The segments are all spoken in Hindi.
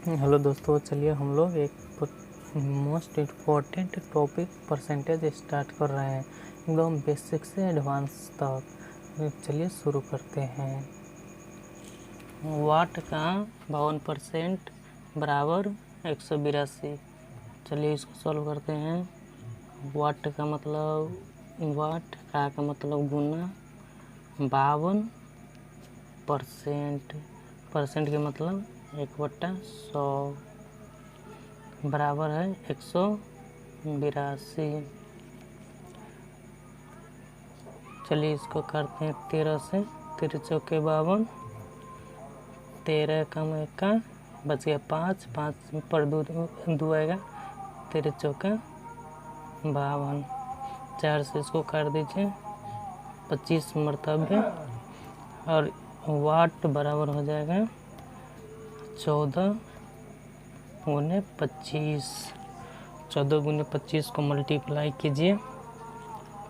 हेलो दोस्तों, चलिए हम लोग एक most important topic percentage start कर रहे हैं, एकदम बेसिक से एडवांस तक। चलिए शुरू करते हैं। वाट का 52% बराबर 182। चलिए इसको सॉल्व करते हैं। वाट का मतलब वाट का मतलब गुना 52%, परसेंट के मतलब 1/100 बराबर है 182। चलिए इसको करते हैं 13 से। 13 चौके 52, 13 कम 1 का बच गया 5, 5 पर 2 आएगा, 13 चौका 52। 4 से इसको काट दीजिए 25 मरतबे, और वाट बराबर हो जाएगा 14 गुने 25। 14 गुने 25 को मल्टीप्लाई कीजिए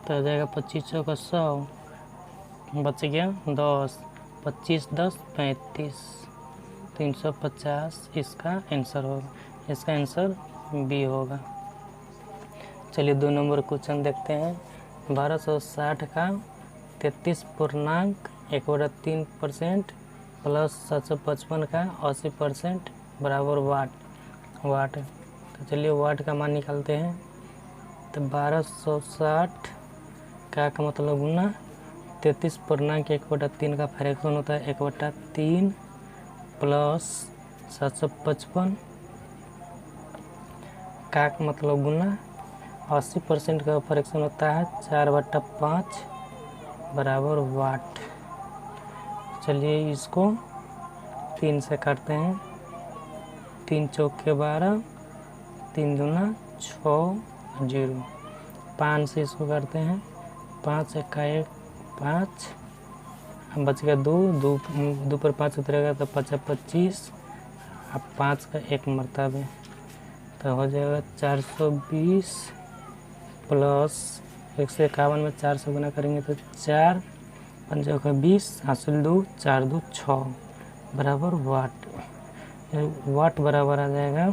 तो आ जाएगा 25 चौका 100, बच गया 10, 25 10 35, 350 इसका आंसर होगा। इसका आंसर बी होगा। चलिए 2 नंबर क्वेश्चन देखते हैं। 1260 का 33.1/3% प्लस 755 का 80% बराबर वाट। तो चलिए वाट का मान निकालते हैं। तो 1260 का मतलब गुना 33.1/3 का फ्रैक्शन होता है 1/3 प्लस 755 का मतलब गुना 80% का फ्रैक्शन होता है 4/5 बराबर वाट। चलिए इसको 3 से काटते हैं। 3 चौके 12, 3 दूना 6, 0। 5 से इसको करते हैं। 5 का 1 5, बच गया 2, 2 पर 5 उतरेगा तो 5 25, अब 5 का 1 मरतबे तो हो जाएगा 420 प्लस 151 में 4 से गुना करेंगे तो 4 5 का 20, हासिल 2 4 2 6 बराबर वाट। वाट बराबर आ जाएगा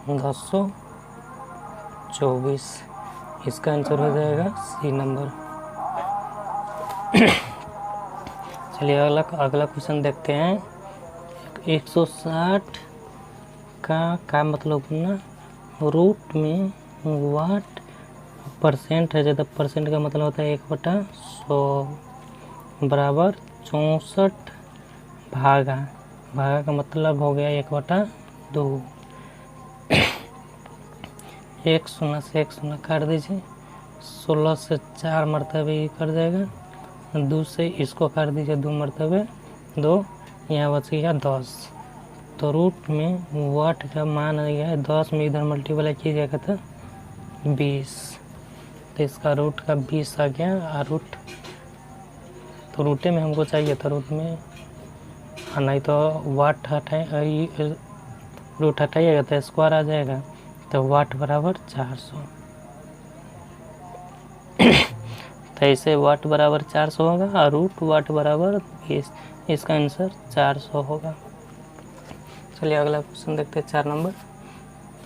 1024। इसका आंसर हो जाएगा सी नंबर। चलिए अगला क्वेश्चन देखते हैं। 160 का मतलब ना रूट में वाट परसेंट है, जब परसेंट का मतलब होता है 1/100 बराबर 64 भागा का मतलब हो गया 1/2। 1 शून्य से 1 शून्य काट दीजिए। 16 से 4 मरतबे ये कर जाएगा। 2 से इसको काट दीजिए 2 मरतबे 2, यहाँ बच गया 10। तो रूट में वाट का मान आ गया है 10 में इधर मल्टीप्लाई कीजिएगा तो 20। तो इसका रूट का 20 आ गया। और रूटे में हमको चाहिए था, रूट में नहीं तो वाट हटाए रूट हटाइएगा तो स्क्वायर आ जाएगा, तो वाट बराबर 400। तो ऐसे वाट बराबर 400 होगा और रूट वाट बराबर 20। इसका आंसर 400 होगा। चलिए अगला क्वेश्चन देखते हैं 4 नंबर।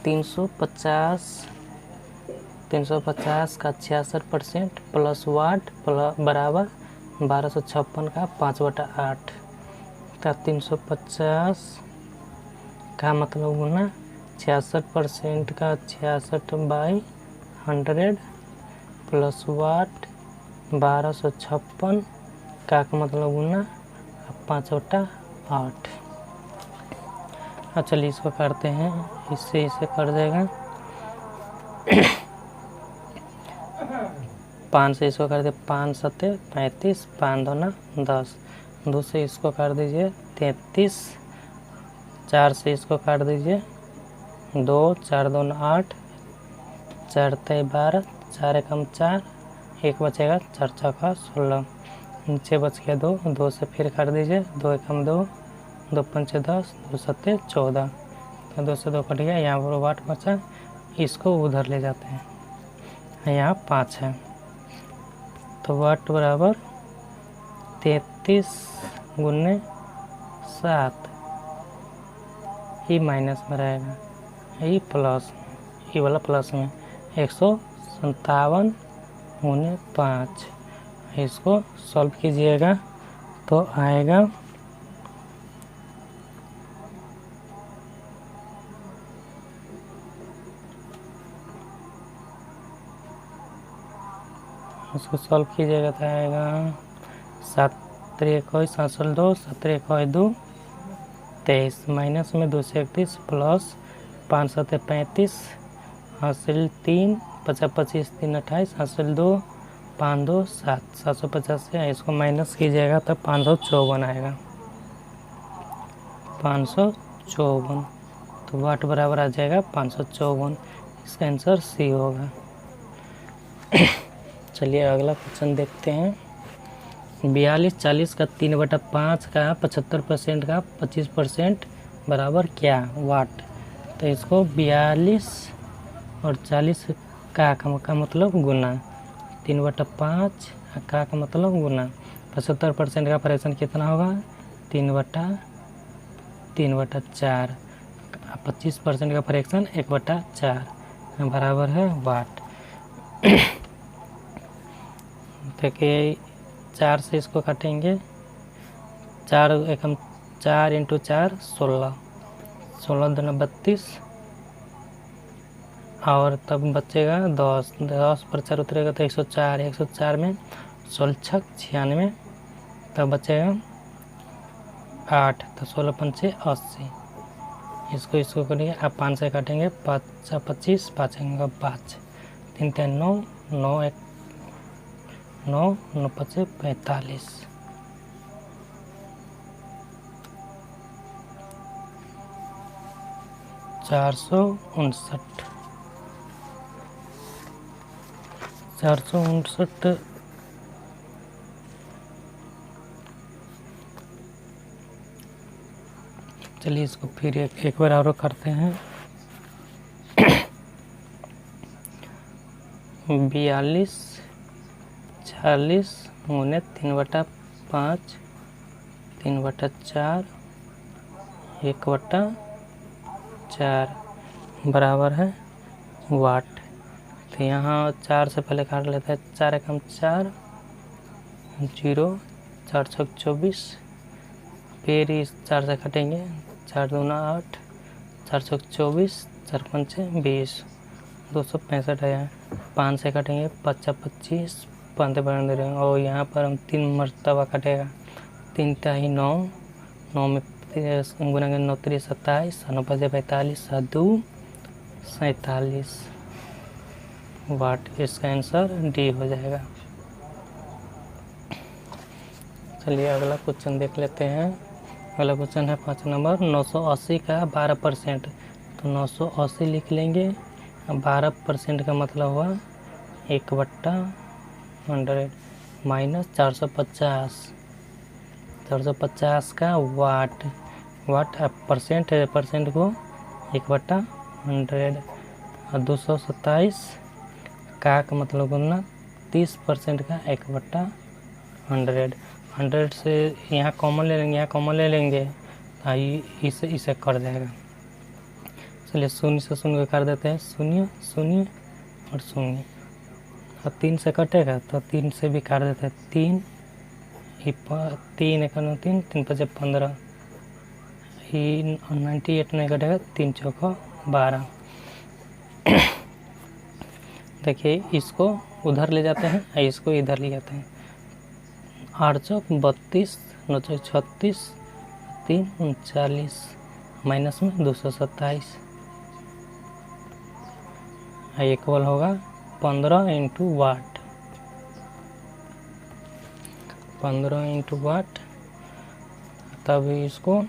350 का 66% प्लस वाट बराबर 1256 का 5/8। तो 350 का मतलब गुना 66% का 66/100 प्लस वाट 1256 का मतलब गुना 5/8। चलिए इसको करते हैं। इससे इसे कर देगा 5 से इसको कर दे 5 7 35, 5 2 10। 2 से इसको कर दीजिए 33। 4 से इसको काट दीजिए 2, 4 2 8, 4 3 12, 4 1 4, 1 बचेगा 4 6 16। नीचे बच गया 2, 2 से फिर काट दीजिए 2 1 2, 2 5 10, 2 7 14। तो 2 से 2 कट गया, यहाँ पर वाट बचा, इसको उधर ले जाते हैं, यहाँ 5 है। तो वाट बराबर 33 गुने 7 ई माइनस में रहेगा, ई प्लस, ई वाला प्लस में 157 गुने 5। इसको सॉल्व कीजिएगा तो आएगा उसको सॉल्व कीजिएगा तो आएगा 7 3 1 7 2 7 1 2 23 माइनस में 231 प्लस 5 7 35 हासिल 3 50 25 3 28 हासिल 2 5 2 7 750 से इसको माइनस कीजिएगा तो 554 आएगा, 554। तो वाट बराबर आ जाएगा 554। इसका आंसर सी होगा। चलिए अगला क्वेश्चन देखते हैं। 42 40 का 3/5 का 75% का 25% बराबर क्या वाट। तो इसको 42 और 40 का मतलब गुना, 3/5 का मतलब गुना, 75% का फ्रैक्शन कितना होगा 3/4, 25% का फ्रैक्शन 1/4 बराबर है वाट। देखिए 4 से इसको काटेंगे, 4 एकम 4 × 4 16, 16 दूना 32 और तब बचेगा 10, 10 पर 4 उतरेगा तो 104, 104 में 16 छक 96, तब बचेगा 8, तो 16 पंचे 80। इसको करिए आप 5 से काटेंगे, 5 25, 5 5, 3 3 9, 9 1 9 9 5 45, 459, 459। चलिए इसको फिर एक बार और करते हैं। 42 40 गुने 3/5 3/4 1/4 बराबर है वाट। तो यहाँ 4 से पहले काट लेते हैं, 4 एकम 4 0, 4 छक 24, फिर इस 4 से काटेंगे, 4 दूना 8, 4 छक 24, 4 पंचे 20, 265 है। 5 से काटेंगे, 5 25, 5 बराबर रहेंगे और यहाँ पर हम 3 मरतबा काटेगा, 3 ताही 9, 9 में गुना 9 3 27, 9 5 45, 7 2 47 वाट। इसका आंसर डी हो जाएगा। चलिए अगला क्वेश्चन देख लेते हैं। अगला क्वेश्चन है 5 नंबर, 980 का 12%। तो 980 लिख लेंगे, 12% का मतलब हुआ 1/100 माइनस 450, 450 का वाट, वाट परसेंट है, परसेंट को 1/100 और 227 का मतलब गुना 30% का 1/100। 100 से यहाँ कॉमन ले लेंगे, यहाँ कॉमन ले लेंगे, इसे कर देगा। चलिए 0 से 0 कर देते हैं, 0 0 और 0 और 3 से कटेगा तो 3 से भी काट देते हैं, 3 3 1 3 3 5 15, 98 नहीं कटेगा, 3 चौका 12। देखिए इसको उधर ले जाते हैं, इसको इधर ले जाते हैं, 8 चौक 32, 9 चौक 36, 3 39 माइनस में 227, इक्वल होगा 15 × वाट, 15 × वाट। तब इसको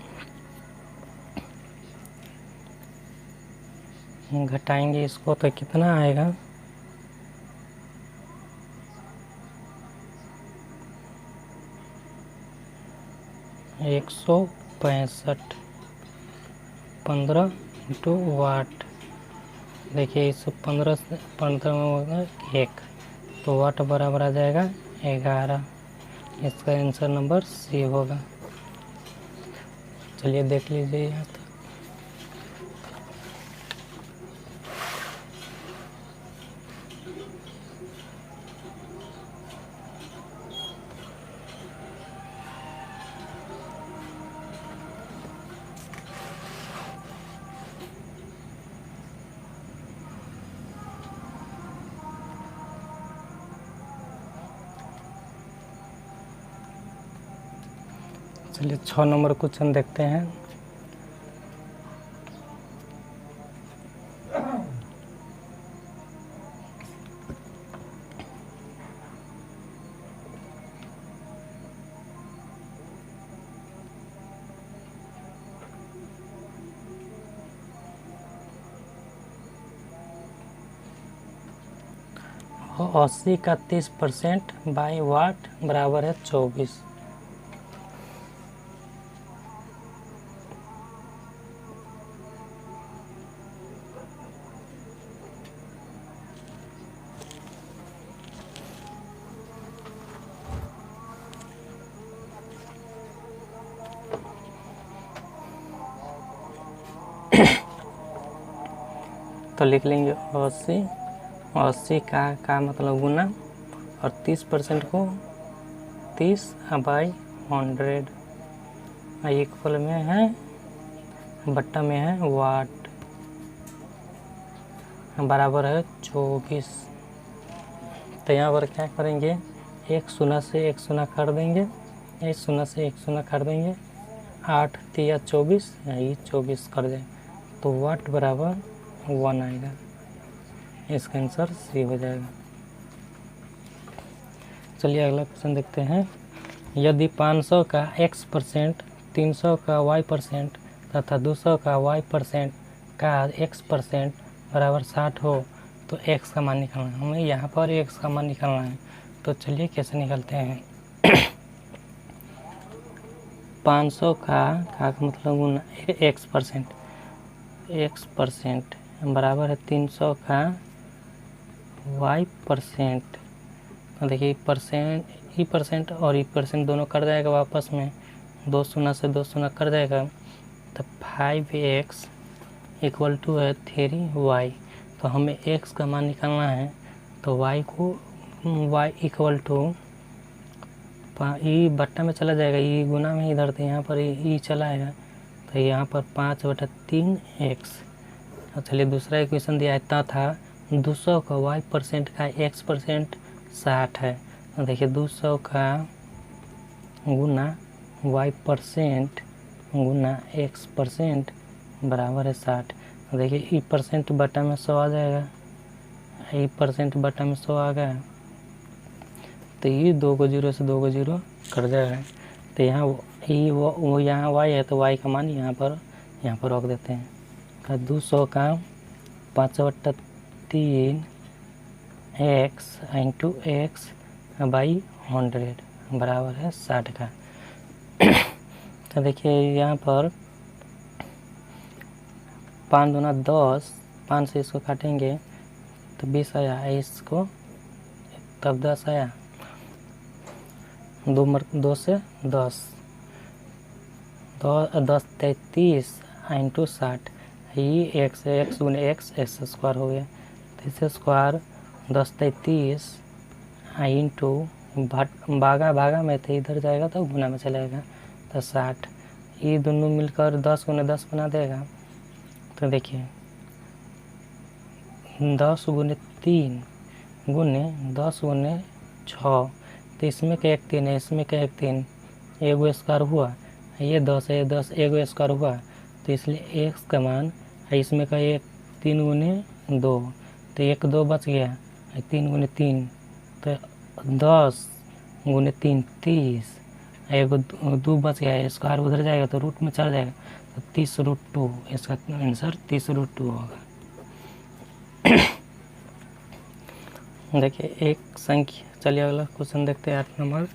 घटाएंगे इसको तो कितना आएगा, एक 165, 15 × वाट। देखिए इस 15 से 15 में होगा 1, तो वाट बराबर आ जाएगा 11। इसका आंसर नंबर सी होगा। चलिए देख लीजिए यहाँ तक। चलिए 6 नंबर क्वेश्चन देखते हैं। और 80 का 30% बाई वाट बराबर है 24। तो लिख लेंगे 80 का मतलब गुना, और 30% को 30 बाई 100 इक्वल में है, बट्टा में है वाट, बराबर है 24। तो यहाँ पर क्या करेंगे, एक शून्य से एक शून्य कर देंगे, एक शून्य से एक शून्य कर देंगे, 8 तिया 24, यही 24 कर दें तो वाट बराबर 1 आएगा। इसका आंसर सी हो जाएगा। चलिए अगला क्वेश्चन देखते हैं। यदि 500 का x%, 300 का y% तथा 200 का y% का x% बराबर 60 हो तो x का मान निकालना है। हमें यहाँ पर x का मान निकालना है, तो चलिए कैसे निकालते हैं। 500 का मतलब गुना x% बराबर है 300 का y%। तो देखिए परसेंट और परसेंट दोनों कट जाएगा वापस में, 2 शून्य से 2 शून्य कट जाएगा, तो 5x इक्वल टू है 3y। तो हमें x का मान निकालना है, तो y इक्वल टू ई बट्टा में चला जाएगा, ई गुना में इधर, तो यहाँ पर ई चला आएगा, तो यहाँ पर 5/3x। चलिए दूसरा इक्वेशन दिया था 200 का y% का x% 60 है। तो देखिए 200 का गुना y% गुना x% बराबर है 60। तो देखिए ई परसेंट बटा में 100 आ जाएगा, ई परसेंट बटा में 100 आ गया, तो ये 2 को 0 से 2 को 0 कट जाएगा। तो यहाँ ई वो यहाँ y है, तो y का मान यहाँ पर रख देते हैं। तो 200 का 5/3 x इंटू एक्स बाई 100 बराबर है 60 का। तो देखिए यहाँ पर 5 दूना 10, 5 से इसको काटेंगे तो 20 आया, इसको तब 10 आया, 2 से 10, 10 33 इंटू 60, ये x गुने x स्क्वायर हो गया। तो इसे स्क्वायर 10 33 इंटू भागा में तो इधर जाएगा तो गुना में चलेगा, तो 60, ये दोनों मिलकर 10 गुने 10 बना देगा। तो देखिए 10 गुने 3 गुने 10 गुने 6, तो इसमें का 1 3 है, इसमें का 1 3, एगो स्क्वायर हुआ, ये 10 है, 10 एगो स्क्वायर हुआ, तो इसलिए x का मान इसमें का 1 3 गुने 2, तो 1 2 बच गया, 3 गुने 3 तो 10 गुने 3 30, एगो 2 बच गया, स्क्वायर उधर जाएगा तो रूट में चल जाएगा, तो 30√2, इसका आंसर 30√2 होगा। देखिए एक संख्या, चलिए अगला क्वेश्चन देखते हैं 8 नंबर।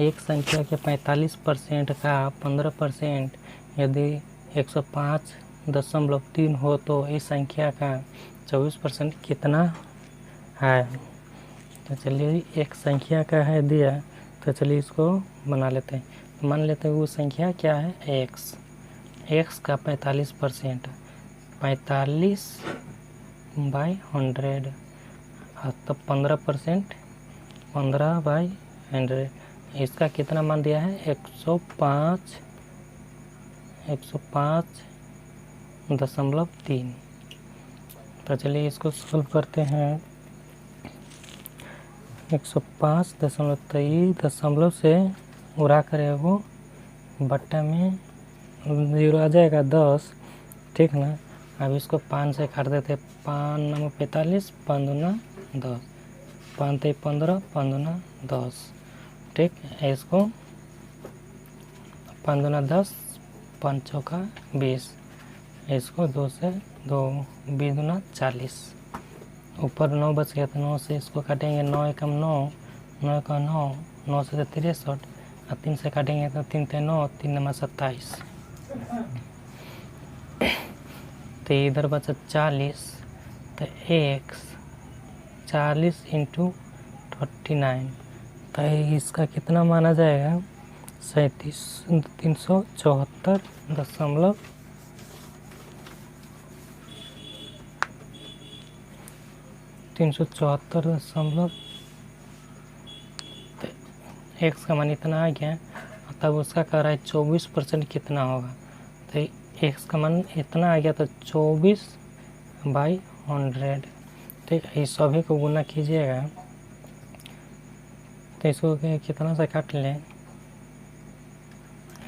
एक संख्या के 45% का 15% यदि 105.3 हो तो इस संख्या का 24% कितना है। तो चलिए एक संख्या का है दिया, तो चलिए इसको बना लेते हैं। मान लेते हैं वो संख्या क्या है x का 45%, 45/100, तो 15%, 15/100, इसका कितना मान दिया है 105.3। तो चलिए इसको सॉल्व करते हैं। 105.3 दशमलव से उड़ा करेगा वो बट्टे में 0 आ जाएगा 10, ठीक ना। अब इसको 5 से काट देते, 5 9 45, 5 दूना 10, 5 3 15, 5 दूना 10, ठीक। इसको 5 दूना 10, 5 चौका 20, इसको 2 से 2, 20 दूना 40, ऊपर 9 बच गया तो 9 से इसको काटेंगे, 9 एकम 9, 9 का 9, 9 से 63, और 3 से काटेंगे तो 3 ते 9, 3 नंबर 27, तो इधर बचा 40, तो x 40 इंटू 39, तो इसका कितना माना जाएगा 374 दशमलव 374 दशमलव, एक्स का मान इतना आ गया। तब उसका कह रहा है 24% कितना होगा, तो एक्स का मान इतना आ गया, तो 24/100, ठीक है। इस सभी को गुना कीजिएगा, तो इसको कितना से काट लें,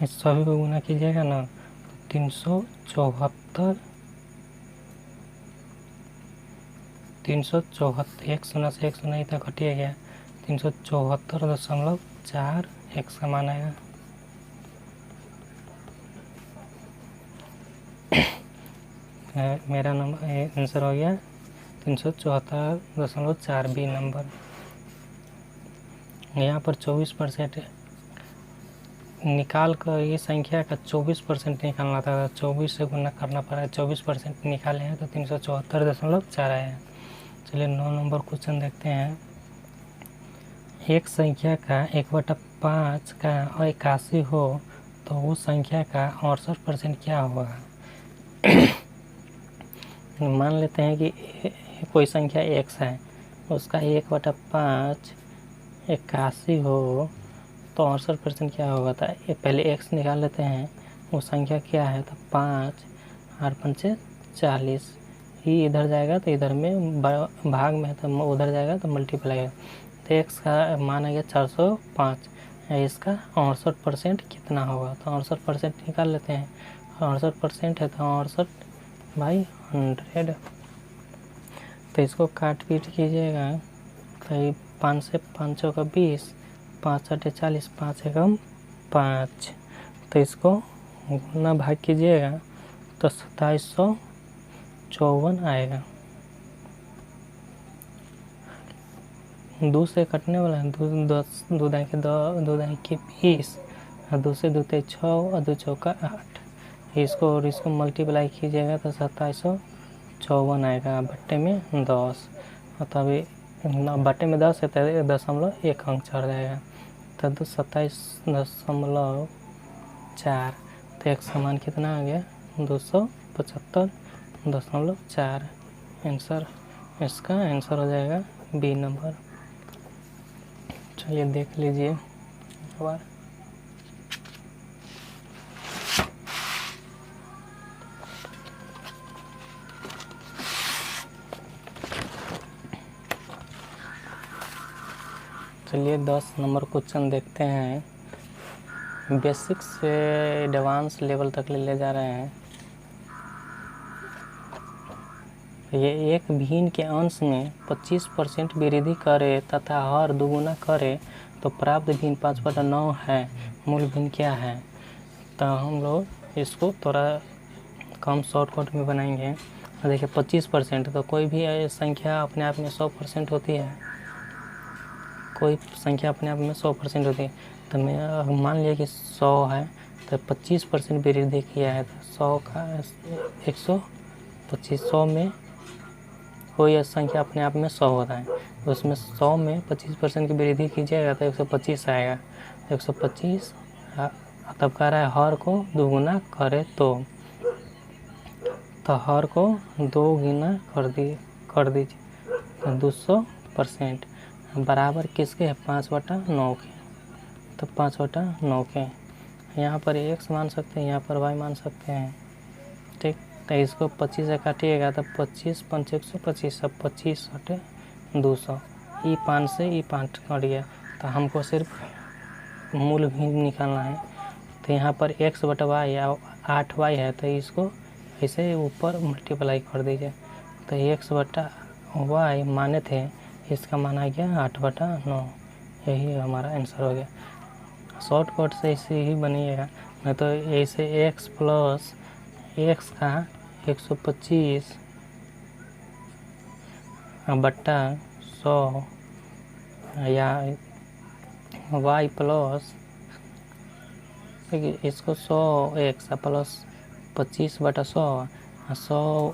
इस सभी को गुना कीजिएगा ना, 374, 1 शून्य से 1 शून्य तक घटिया गया, 374.4 एक्स का मान आएगा। मेरा नंबर आंसर हो गया 374.4 बी नंबर। यहाँ पर 24% निकाल कर ये संख्या का 24% निकालना था, 24 से गुना करना पड़ा, 24% निकाले हैं तो 374.4 आया है। चलिए 9 नंबर क्वेश्चन देखते हैं। एक संख्या का 1/5 का 81 हो तो उस संख्या का 68% क्या होगा। मान लेते हैं कि कोई संख्या x है, उसका 1/5 81 हो तो 68% क्या होगा। तो पहले x निकाल लेते हैं, वो संख्या क्या है, तो 5 और 5 40, ही इधर जाएगा तो इधर में भाग में है तो उधर जाएगा तो मल्टीप्लाई है, तो x का मान आ गया 405, इसका 68% कितना होगा। तो 68% निकाल लेते हैं, 68% है तो 68/100, तो इसको काट पीट कीजिएगा, तो 5 से 5 का 20, 5 8 40, 5 एकम 5, तो इसको गुना भाग कीजिएगा तो 2754 आएगा। 2 से कटने वाला है, 2 दाएँ के 20, और 2 से 2 ते 6, और 2 चौका 8, इसको और इसको मल्टीप्लाई कीजिएगा तो 2754 आएगा, बट्टे में 10, और तभी बट्टे में 10 है तो 0.1 अंक चढ़ जाएगा, तो 27.4, तो एक समान कितना आ गया 275.4, आंसर, इसका आंसर हो जाएगा बी नंबर। चलिए देख लीजिए एक बार। चलिए 10 नंबर क्वेश्चन देखते हैं। बेसिक से एडवांस लेवल तक ले जा रहे हैं। ये एक भिन्न के अंश में 25% वृद्धि करे तथा हर दुगुना करे तो प्राप्त भिन्न 5/9 है। मूल भिन्न क्या है। तो हम लोग इसको थोड़ा कम शॉर्टकट में बनाएंगे। देखिए 25%, तो कोई भी संख्या अपने आप में 100% होती है, कोई संख्या अपने आप में 100% होती है। तो मैं मान लिया कि 100 है तो 25% वृद्धि किया है, तो 100 का 125, 100 में कोई संख्या अपने आप में 100 होता है, तो उसमें 100 में 25% की वृद्धि कीजिएगा तो 125 आएगा। 125 तब कह रहा है हर को दोगुना करे तो हर को 2 गुना कर दीजिए तो 200% बराबर किसके है 5/9 के, तो 5/9 के। यहाँ पर x मान सकते हैं, यहाँ पर y मान सकते हैं, ठीक। तो इसको 25 से काटिएगा तो 25 5 125, अब 25 हटे 200, ई 5 से ई 5 कट गया, तो हमको सिर्फ मूल भिन्न निकालना है। तो तो यहाँ पर x बटा वाई या 8y है, तो इसको ऐसे ऊपर मल्टीप्लाई कर दीजिए। तो x बटा वाई माने थे, इसका मान आ गया 8/9। यही हमारा आंसर हो गया। शॉर्टकट से ऐसे ही बनिएगा, नहीं तो ऐसे x प्लस x का 125 बट्टा 100 या y प्लस इसको 100x प्लस 25/100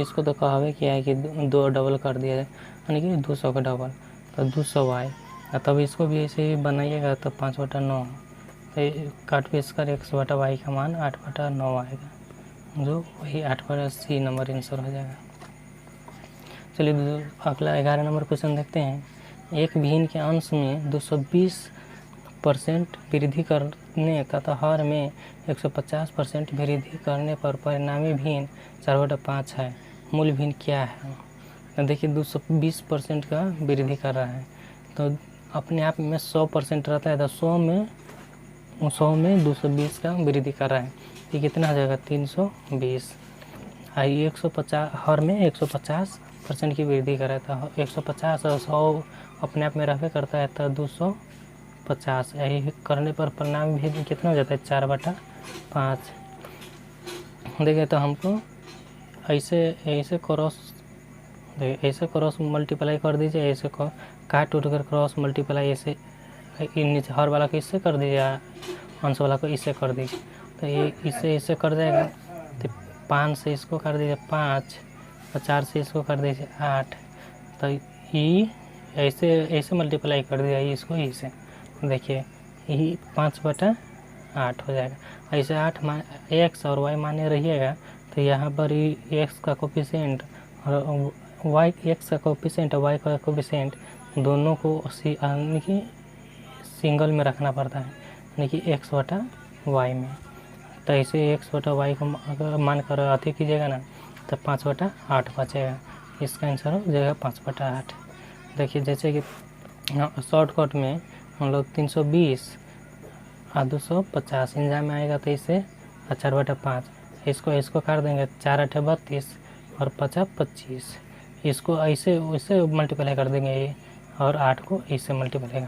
इसको तो कहवे किया है कि 2 डबल कर दिया जाए, यानी कि 200 का डबल, तो 200y। तब इसको भी ऐसे ही बनाइएगा तो 5/9, तो काट पीस कर x बटा वाई का मान 8/9 आएगा, जो वही 8/C नंबर आंसर हो जाएगा। चलिए अगला 11 नंबर क्वेश्चन देखते हैं। एक भिन्न के अंश में 220% वृद्धि करने तथा हर में 150% वृद्धि करने पर परिणामी भिन्न 4/5 है। मूल भिन्न क्या है? तो देखिए 220% का वृद्धि कर रहा है, तो अपने आप में 100% रहता है, तो 100 में 220 का वृद्धि कर रहा है, ये कितना हो जाएगा 320। 150 हर में 150% की वृद्धि कर रहा था, 150 और 100 अपने आप में रहते करता है, तो 250। यही करने पर परिणाम भी कितना हो जाता है 4/5। देखिए तो हमको ऐसे क्रॉस मल्टीप्लाई कर दीजिए, ऐसे काट उठ कर क्रॉस मल्टीप्लाई ऐसे नीचे हर वाला को इससे कर दीजिए, अंश वाला को इससे कर दीजिए, तो ये इससे कर जाएगा। तो 5 से इसको कर दीजिए 5 और 4 से इसको कर दीजिए 8, तो ये ऐसे मल्टीप्लाई कर दिया इसको इसे, देखिए यही 5/8 हो जाएगा। ऐसे 8 x और y माने रहिएगा, तो यहाँ पर ही x का कोफिशिएंट और y x का कोफिशिएंट और y का कोफिशिएंट दोनों को यानी कि सिंगल में रखना पड़ता है, यानी कि x/y में। तो ऐसे x/y को अगर मान कर अति कीजिएगा ना, तो 5/8 बचेगा। इसका आंसर हो जाएगा 5/8। देखिए जैसे कि शॉर्टकट में हम लोग 320 और 250 इंजा में आएगा, तो इसे 4/5 इसको काट देंगे, 4×8 = 32 और 5 = 25। इसको ऐसे मल्टीप्लाई कर देंगे ये, और 8 को इससे मल्टीप्लाई कर,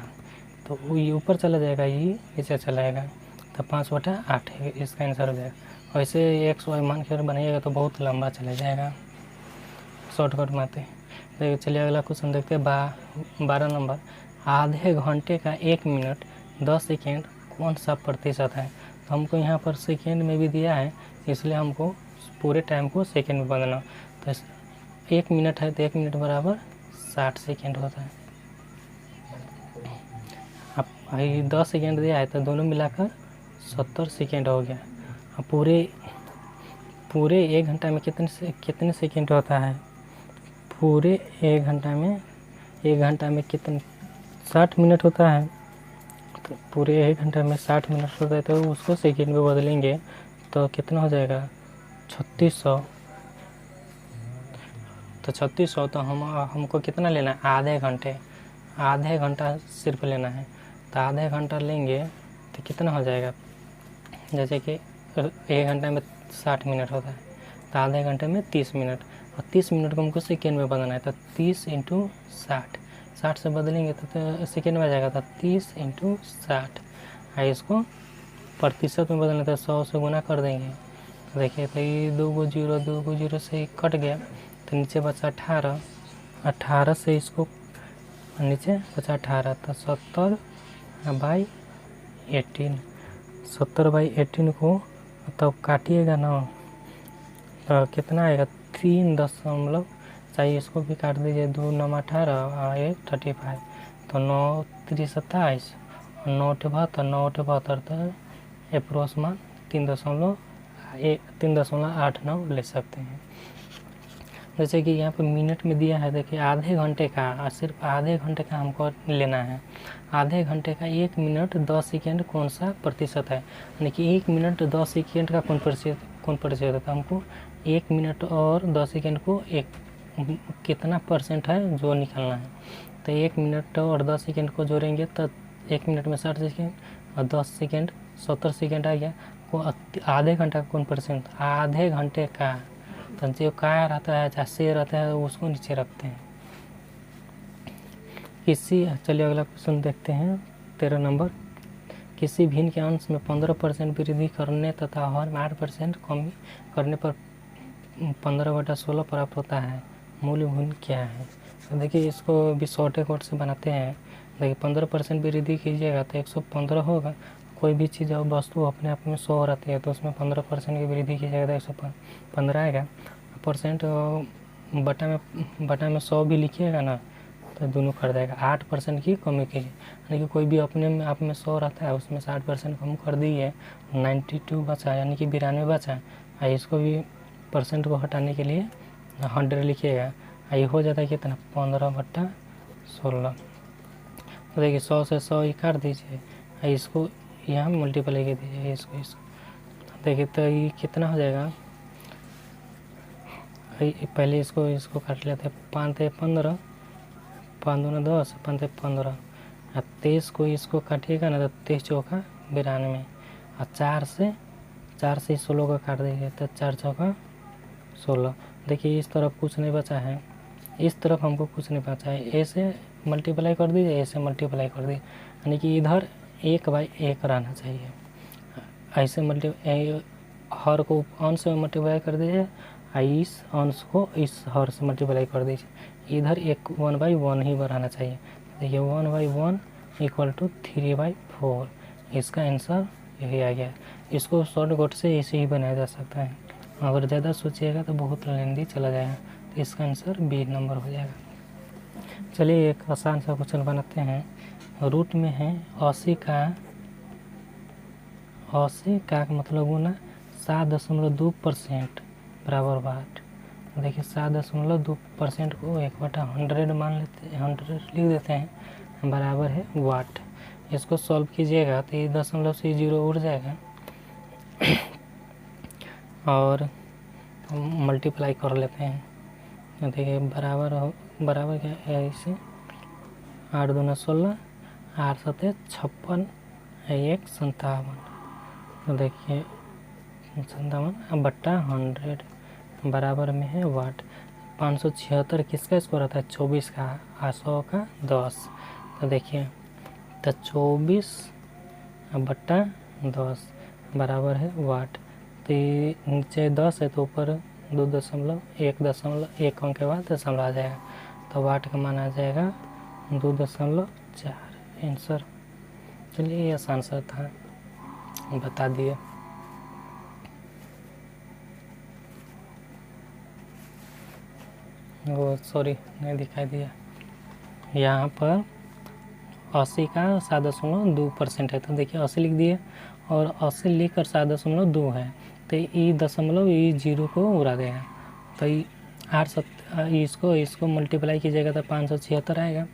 तो ये ऊपर चला जाएगा, ये इसे चला जाएगा, तो 5/8 है इसका आंसर हो जाएगा। वैसे x y मान कर बनाइएगा तो बहुत लंबा चला जाएगा शॉर्टकट में। देखिए चलिए अगला क्वेश्चन देखते हैं। 12 नंबर। आधे घंटे का 1 मिनट 10 सेकेंड कौन सा प्रतिशत है? तो हमको यहाँ पर सेकेंड में भी दिया है, इसलिए हमको पूरे टाइम को सेकेंड में बदलना। तो 1 मिनट है, तो 1 मिनट बराबर 60 सेकेंड होता है। अब 10 सेकेंड दिया है, तो दोनों मिलाकर 70 सेकेंड हो गया। अब पूरे 1 घंटा में कितने सेकेंड होता है? पूरे 1 घंटा में कितने 60 मिनट होता है, तो पूरे 1 घंटा में 60 मिनट होता है, तो उसको सेकेंड में बदलेंगे तो कितना हो जाएगा 3600। तो 3600 तो हमको कितना लेना है? आधे घंटा सिर्फ लेना है, तो आधे घंटा लेंगे तो कितना हो जाएगा? जैसे कि 1 घंटे में 60 मिनट होता है, तो आधे घंटे में 30 मिनट, और 30 मिनट को हमको सेकेंड में बदलना है, तो 30 × 60, 60 से बदलेंगे तो सेकेंड में आ जाएगा, तो 30 × 60 है। इसको प्रतिशत में बदलना, तो 100 से गुना कर देंगे, तो देखिए तो ये 2 0 से कट गया, तो नीचे बचा 18 से इसको नीचे बचा 18, तो 70/18 को तब काटिएगा ना, तो कितना आएगा 3 दशमलव चाहिए, इसको भी काट दीजिए, 2 × 9 = 18 और 1 35, तो 9 × 3 = 27 और 9 × 8 = 72, तो अप्रोक्स मान 3.89 ले सकते हैं। जैसे कि यहाँ पर मिनट में दिया है, देखिए आधे घंटे का, सिर्फ आधे घंटे का हमको लेना है। आधे घंटे का 1 मिनट 10 सेकेंड कौन सा प्रतिशत है? यानी कि 1 मिनट 10 सेकेंड का कौन प्रतिशत है? तो हमको 1 मिनट और 10 सेकेंड को कितना परसेंट है जो निकालना है। तो 1 मिनट और 10 सेकेंड को जोड़ेंगे तो 1 मिनट में 60 सेकेंड और 10 सेकेंड 70 सेकेंड आ गया। आधे घंटा का कौन परसेंट, आधे घंटे का, तो जो का रहता है चाहे से रहता है उसको नीचे रखते हैं। चलिए अगला क्वेश्चन देखते हैं 13 नंबर। किसी भिन्न के अंश में 15% वृद्धि करने तथा हर में 8% कमी करने पर 15/16 प्राप्त होता है, मूल भिन्न क्या है। तो देखिए इसको भी शॉर्ट कट से बनाते हैं। देखिए 15% वृद्धि कीजिएगा तो 115 होगा। कोई भी चीज़ और वस्तु अपने आप में 100 रहती है तो उसमें 15% की वृद्धि कीजिएगा तो 115 आएगा। परसेंट बटा में 100 भी लिखिएगा ना तो दोनों कर जाएगा। 8% की कमी कीजिए, यानी कि कोई भी अपने में आप में 100 रहता है उसमें 60% कम कर दिए, 92 बचा यानी कि 92 बचा। इसको भी परसेंट को हटाने के लिए 100 लिखिएगा। ये हो जाता है कितना 15/16। तो देखिए 100 से 100 ही काट दीजिए, इसको यहाँ मल्टीप्लाई कर दीजिए इसको। देखिए तो ये कितना हो जाएगा, पहले इसको काट लेते हैं। 5 × 15, 5 × 10, 5 × 15। 23 को इसको काटिएगा ना तो 23 चौका 92। 4 से 16 का काट दीजिए तो 4 चौका 16। देखिए इस तरफ कुछ नहीं बचा है, इस तरफ हमको कुछ नहीं बचा है। ए से मल्टीप्लाई कर दीजिए, ए से मल्टीप्लाई कर दीजिए, यानी कि इधर 1/1 रहना चाहिए। ऐसे हर को अंश से मल्टीप्लाई कर दीजिए, इस अंश को इस हर से मल्टीप्लाई कर दीजिए। इधर 1/1 ही बढ़ाना चाहिए। देखिए 1/1 = 3/4। इसका आंसर यही आ गया। इसको शॉर्ट कट से ऐसे ही बनाया जा सकता है, अगर ज़्यादा सोचिएगा तो बहुत लेंदी चला जाएगा। तो इसका आंसर बी नंबर हो जाएगा। चलिए एक आसान सा क्वेश्चन बनाते हैं। रूट में है 80 का मतलब गुना 7.2% बराबर वाट। देखिए 7.2% को 1/100 मान लेते हैं, 100 लिख देते हैं, बराबर है वाट। इसको सॉल्व कीजिएगा तो ये दशमलव से 0 उड़ जाएगा और मल्टीप्लाई कर लेते हैं। देखिए बराबर क्या है, इसे 8 दूना 16, 8 सते 56, 1 57। तो देखिए 57/100 बराबर में है वाट। 576 किसका स्क्वायर रहता है, 24 का, 100 का 10। तो देखिए तो 24/10 बराबर है वाट। तो नीचे 10 है तो ऊपर 2.1 अंक के बाद दशमलव आ जाएगा, तो वाट का मान आ जाएगा 2.4 आंसर। चलिए ये आसान सा था, बता दिए। वो सॉरी नहीं दिखाई दिया। यहाँ पर 80 का 7.2% है, तो देखिए 80 लिख दिए और 80 लिख कर 7.2 है तो ये दशमलव ये 0 को उड़ा देगा। तो इसको मल्टीप्लाई कीजिएगा तो 576 आएगा।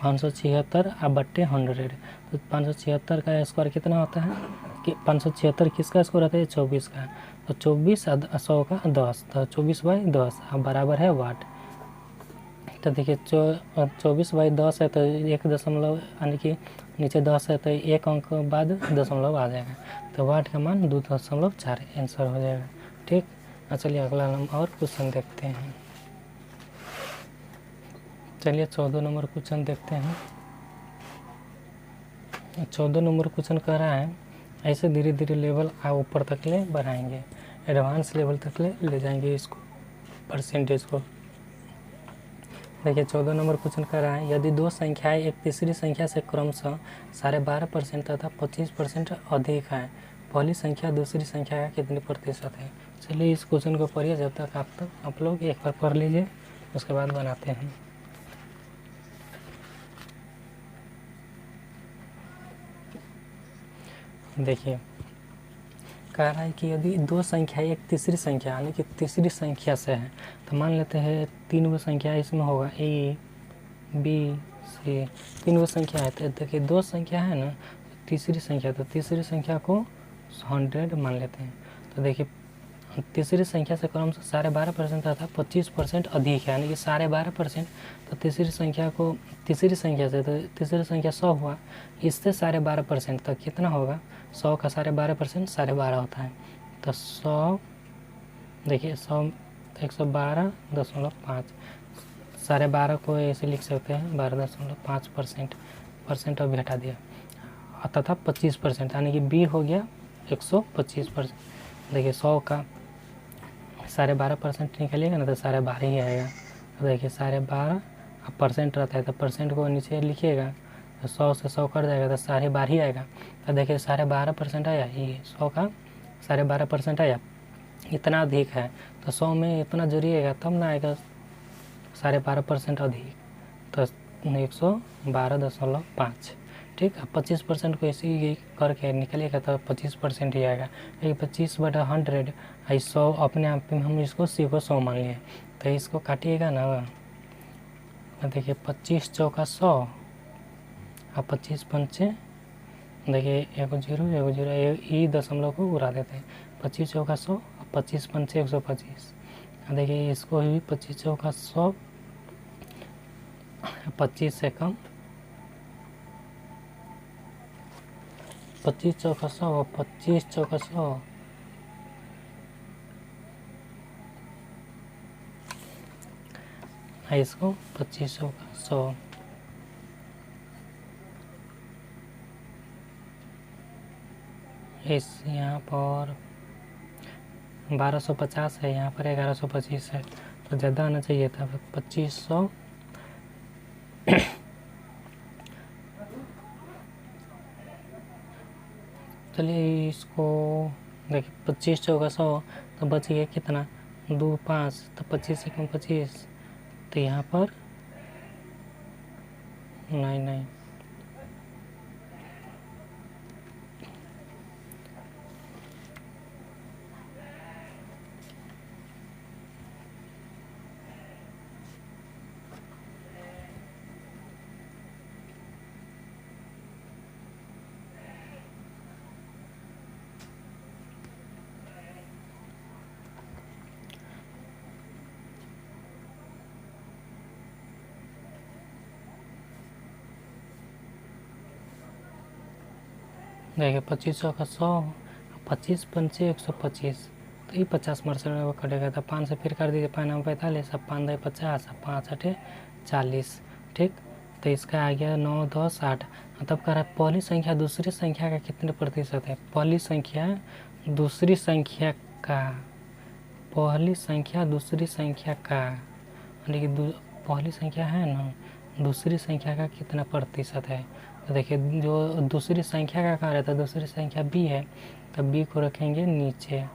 576/100। तो 576 का स्क्वायर कितना होता है कि 576 किसका स्क्वायर होता है, 24 का। तो 24 100 का 10, तो 24/10 बराबर है वाट। तो देखिए 24/10 है तो 1 दशमलव यानी कि नीचे 10 है तो 1 अंक बाद दशमलव आ जाएगा, तो वाट का मान 2.4 आंसर हो जाएगा। ठीक, चलिए अगला नंबर और क्वेश्चन देखते हैं। चलिए 14 नंबर क्वेश्चन देखते हैं। 14 नंबर क्वेश्चन कह रहा है ऐसे धीरे धीरे लेवल ऊपर तक ले बढ़ाएंगे, एडवांस लेवल तक ले जाएंगे इसको, परसेंटेज को। देखिए 14 नंबर क्वेश्चन कर रहा है यदि दो संख्याएं एक तीसरी संख्या से क्रमशः 12.5% तथा 25% अधिक है, पहली संख्या दूसरी संख्या का कितने प्रतिशत है। चलिए इस क्वेश्चन को पढ़िए, जब तक आप लोग एक बार पढ़ लीजिए, उसके बाद बनाते हैं। देखिए कह रहा है कि यदि दो संख्या एक तीसरी संख्या यानी कि तीसरी संख्या से है, तो मान लेते हैं 3 गो संख्या इसमें होगा A B C, 3 गो संख्या है। तो देखिए 2 संख्या है ना, तीसरी संख्या, तो तीसरी संख्या को 100 मान लेते हैं। तो देखिए तीसरी संख्या से क्रम से 12.5% तथा 25% अधिक है, यानी कि 12.5%। तो तीसरी संख्या से तो तीसरी संख्या 100 हुआ, इससे 12.5% तक कितना होगा? 100 का 12.5% 12.5 होता है। तो 100 देखिए 100 112.5, 12.5 को ऐसे लिख सकते हैं 12.5%, परसेंट अभी हटा दिया, तथा 25%, यानी कि बी हो गया 125%। देखिए 100 का 12.5% निकलेगा ना, तो 12.5 ही आएगा। तो देखिए 12.5 परसेंट रहता है, तो परसेंट को नीचे लिखिएगा, तो 100 से 100 कट जाएगा, तो 12.5 ही आएगा। तो देखिए 12.5% आया, ये 100 का 12.5% आया, इतना अधिक है। तो 100 में इतना जोड़िएगा तब ना आएगा 12.5% अधिक, तो 112.5। ठीक है, 25% को इसी करके निकलेगा तो 25% ही आएगा, क्योंकि 25/100 100 अपने आप में हम इसको सी को 100 मान लिए, तो इसको काटिएगा ना, देखिए 25 चौका 100 और 25 पंचे, देखिए 1 0 ई दशमलव को उड़ा देते हैं। 25 चौका 100 और 25 पंचे 125। देखिए इसको भी 25 चौका 100, 25 से कम, 25 चौका 100 और 25 चौका 100, इसको 25 चौका 100, इस यहाँ पर 1250 है, यहाँ पर 1125 है, तो ज़्यादा आना चाहिए था 2500। चलिए इसको देखिए 25 चौका 100, तो बच गया कितना? 2 5, तो 25 से कम 25, तो यहाँ पर नहीं देखिए 25 चौका 100, 25 पंचे 125, तो ये 50% में वो कटेगा, तो 5 से फिर कर दीजिए, 5 9 45, अब 5 2 50, 5 8 40। ठीक, तो इसका आ गया 9 10 8। तब कह रहा है पहली संख्या दूसरी संख्या का कितने प्रतिशत है? पहली संख्या दूसरी संख्या का, पहली संख्या दूसरी संख्या का, लेकिन पहली संख्या है ना, दूसरी संख्या का कितना प्रतिशत है? तो देखिए जो दूसरी संख्या का कह रहा था, दूसरी संख्या बी है, तो बी को रखेंगे नीचे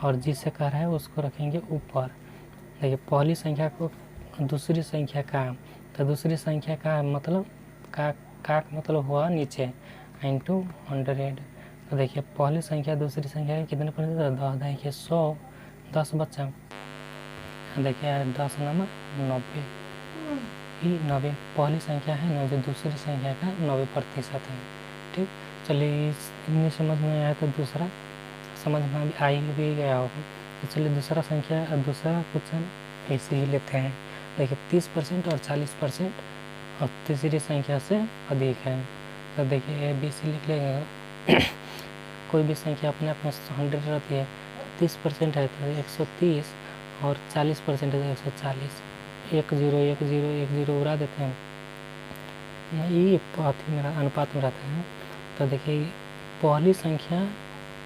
और जिससे कह रहा है उसको रखेंगे ऊपर। देखिए पहली संख्या को दूसरी संख्या का, तो दूसरी संख्या का मतलब का मतलब हुआ नीचे इंटू 100। तो देखिए पहली संख्या दूसरी संख्या के कितने प्रतिशत? 10, देखिए 100, 10 बच्चा, देखिए 10 नंबर 90, ही 90 पहली संख्या है ना, जो दूसरी संख्या का 90% है। ठीक, चलिए इनमें समझ में आया, तो दूसरा समझ में भी आई भी गया होगा। तो चलिए दूसरा क्वेश्चन ऐसे ही लेते हैं। देखिए 30% और 40% और तीसरी संख्या से अधिक है, तो देखिए ABC लिख लेंगे। कोई भी संख्या अपने आप में 100 रहती है, 30% है तो 130 और 40% है तो 140। 1 0 1 0 1 0 उड़ा देते हैं, ये मेरा अनुपात में रहता है। तो देखिए पहली संख्या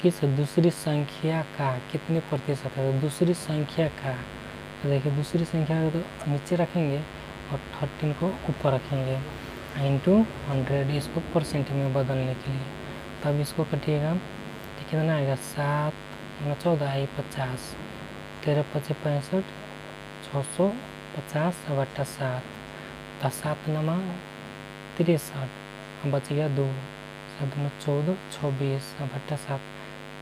किस दूसरी संख्या का कितने प्रतिशत है? तो दूसरी संख्या का, तो देखिए दूसरी संख्या को तो नीचे रखेंगे और 13 को ऊपर रखेंगे इंटू 100, इसको परसेंट में बदलने के लिए। तब इसको कटिएगा तो कितना आएगा? 7 14 50, 13 5 65, 650 बटा 7, तो 7 नमा 63, बच गया 2, 7 2 14 26 बटा 7,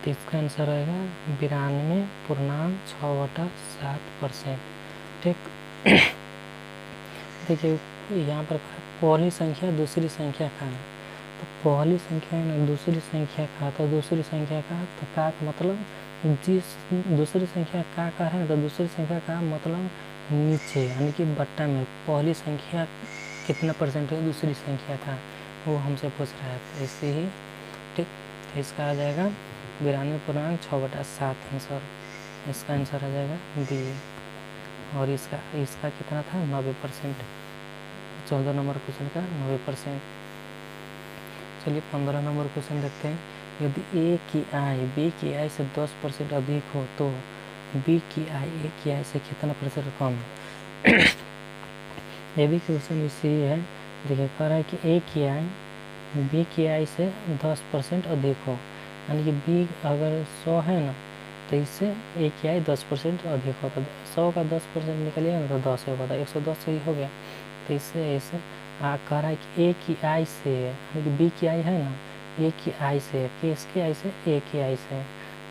तो इसका आंसर आएगा 92.6/7%। ठीक, देखिए यहाँ पर पहली संख्या दूसरी संख्या का है, तो पहली संख्या है ना दूसरी संख्या का, तो दूसरी संख्या का, तो का मतलब जिस दूसरी संख्या का है तो दूसरी संख्या का मतलब नीचे यानी कि बट्टा में पहली संख्या कितना परसेंट है दूसरी संख्या का, वो हमसे पूछ रहा है। तो इससे ही ठीक, तो इसका आ जाएगा 92.6/7 आंसर। इसका आंसर आ जाएगा बी। और इसका कितना था 90%। 14 नंबर क्वेश्चन का 90%। चलिए 15 नंबर क्वेश्चन देखते हैं। यदि ए की आय बी की आय से 10% अधिक हो तो बी की आय ए की आय से कितना प्रतिशत कम है। ये भी क्वेश्चन इसी है। देखिए कह रहा है कि ए की आय बी की आय से 10% अधिक हो, यानी कि बी अगर 100 है ना तो इससे ए की आय 10% अधिक हो, तो 100 का 10% निकलिएगा ना तो 10 होगा, तो 110 सही हो गया। तो इससे ऐसे कह रहा है कि ए की आय से, यानी कि बी की आय है ना ए की आय से, किसकी आय से ए की आय से,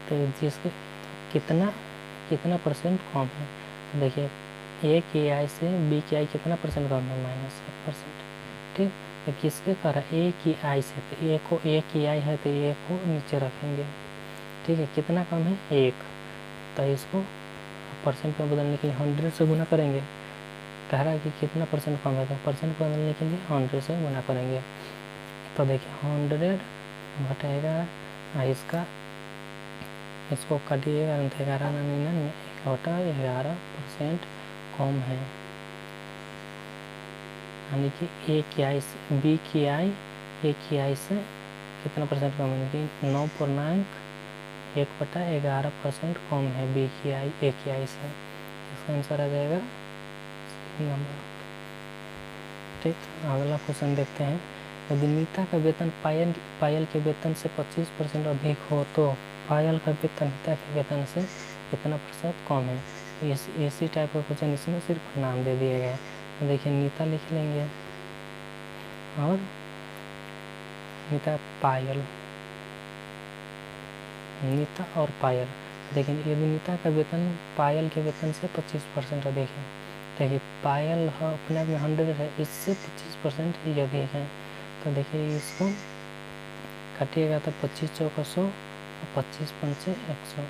तो जिसके कितना परसेंट कम है। देखिए ए की आय से बी की आय कितना परसेंट कम है, -1%। ठीक, तो किसके कह रहा है ए की आय से, तो ए को ए की आय है तो ए को नीचे रखेंगे। ठीक है, कितना कम है 1, तो इसको परसेंट में बदलने के लिए 100 से गुना करेंगे। कह रहा है कि कितना परसेंट कम है, तो परसेंट को बदलने के लिए 100 से गुना करेंगे। तो देखिए 100 घटाएगा इसको काटिएगा, 11% कम है, यानी कि ए की आय से बी की आय ए की आय से कितना परसेंट कम है, कि 9.1/11% कम है बी की आय ए की आय से। इसका आंसर आ जाएगा नंबर। ठीक, अगला क्वेश्चन देखते हैं। यदि नीता का वेतन पायल के वेतन से 25% अधिक हो तो पायल का वेतन नीता के वेतन से कितना प्रतिशत कम है। इसी टाइप का क्वेश्चन, इसमें सिर्फ नाम दे दिए गए। तो देखिए नीता लिख लेंगे और नीता पायल, नीता और पायल। देखिए यदि नीता का वेतन पायल के वेतन से 25% अधिक है, देखिए पायल अपने आप में 100 है, इससे 25% ही अधिक है। तो देखिए इसको काटिएगा तो 25 चौका 100 और 25 पंचे 100।